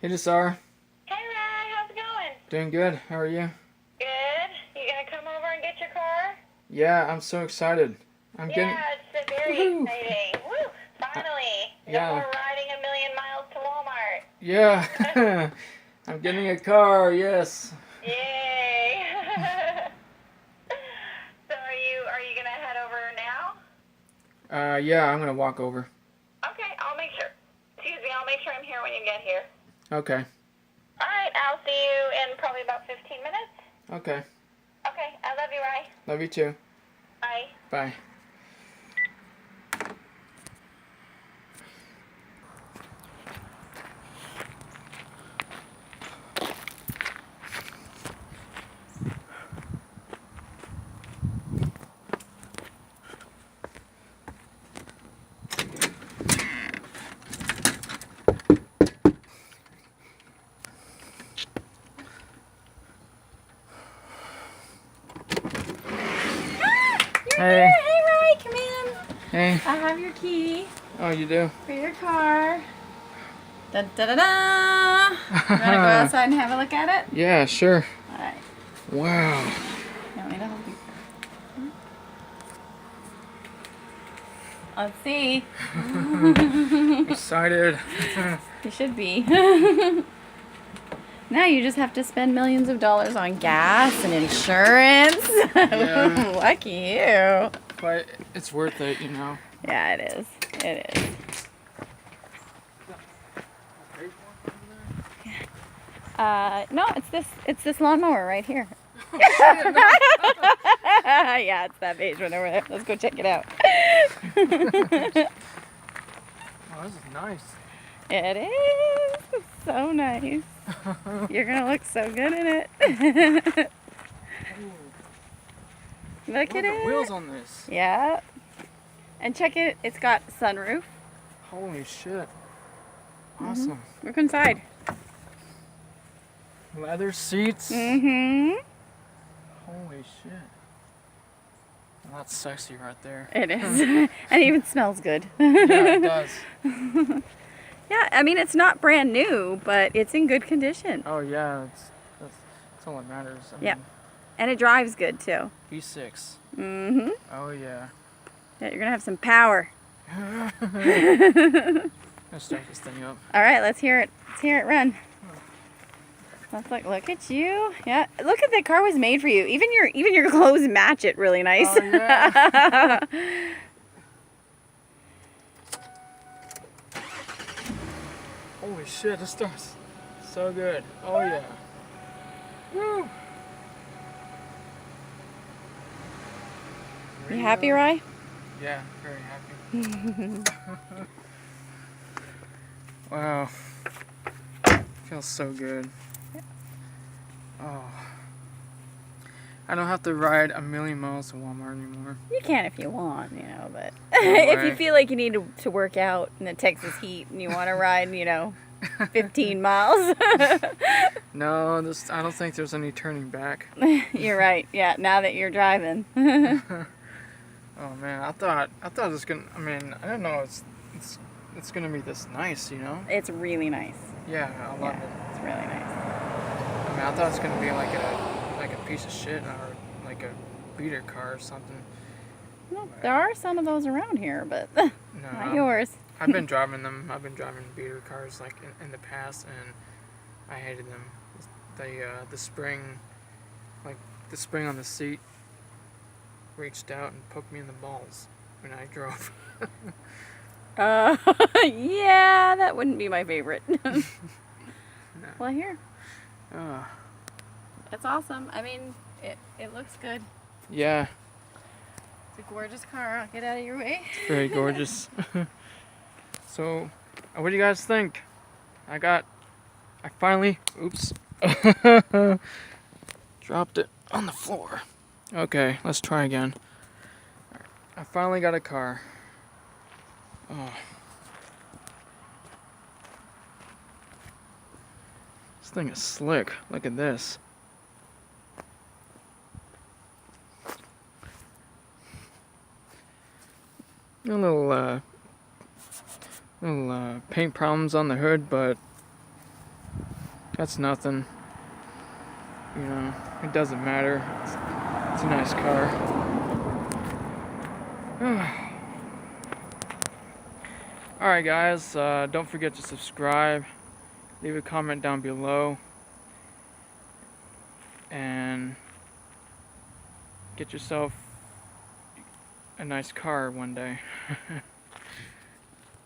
Hey, Desar. Hey Rye, how's it going? Doing good. How are you? Good. You gonna come over and get your car? Yeah, I'm so excited. I'm getting. Yeah, it's very Woohoo! exciting. Woo! Uh, Finally, no yeah, more riding a million miles to Walmart. yeah. I'm getting a car. Yes. Yay! So are you gonna head over now? Yeah. I'm gonna walk over. Okay, I'll make sure. Excuse me, I'll make sure I'm here when you get here. Okay. All right, I'll see you in probably about 15 minutes. Okay. Okay, I love you, Rye. Love you too. Bye. Bye. You're Hey. here. Hey, Rye, come in. Hey. I have your key Oh, you do? for your car. Da da da da. You want to go outside and have a look at it? Yeah. Sure. All right. Wow. You want me to hold you? Let's see. Excited. You should be. Now you just have to spend millions of dollars on gas and insurance. Yeah. Lucky you. But it's worth it, you know. Yeah, it is. It is. No, it's this lawnmower right here. Yeah, it's that beige one over there. Let's go check it out. Oh, this is nice. It is. It's so nice. You're gonna look so good in it. Look Look at the it. wheels on this. Yeah. And check it. It's got sunroof. Holy shit. Awesome. Look inside. Leather seats. Mm-hmm. Holy shit. Well, that's sexy right there. It is. And it even smells good. Yeah, it does. Yeah, I mean, it's not brand new, but it's in good condition. Oh yeah, that's all that matters. Yep. And it drives good, too. V6. Mm-hmm. Oh yeah. Yeah, you're going to have some power. Let's start this thing up. All right, let's hear it. Let's hear it run. Let's look at you. Yeah, look at the car was made for you. Even your clothes match it really nice. Oh yeah. Holy shit, this starts so good. Oh yeah. Woo. You happy, Rye? Yeah, very happy. Wow. Feels so good. Oh. I don't have to ride a million miles to Walmart anymore. You can if you want, but No if you way. feel like you need to work out in the Texas heat and you want to ride, 15 miles. No, I don't think there's any turning back. You're right. Yeah, now that you're driving. Oh man, I thought it was gonna. I mean, I didn't know it's gonna be this nice, you know? It's really nice. Yeah, I love Yeah, it. it's really nice. I mean, I thought it was gonna be like a piece of shit or like a beater car or something. Well, there are some of those around here, but No, not yours. I've been driving them. I've been driving beater cars like in the past, and I hated them. The spring, like the spring on the seat, reached out and poked me in the balls when I drove. Yeah, that wouldn't be my favorite. No. Well, here. Oh, It's awesome. I mean, it looks good. yeah, It's a gorgeous car. I'll get out of your way. very gorgeous. So, what do you guys think? I finally, oops, dropped it on the floor. Okay, let's try again. I finally got a car. Oh. This thing is slick. Look at this. A little paint problems on the hood, but That's nothing. You know, it doesn't matter. It's a nice car. Alright guys, don't forget to subscribe. Leave a comment down below. And get yourself a nice car one day.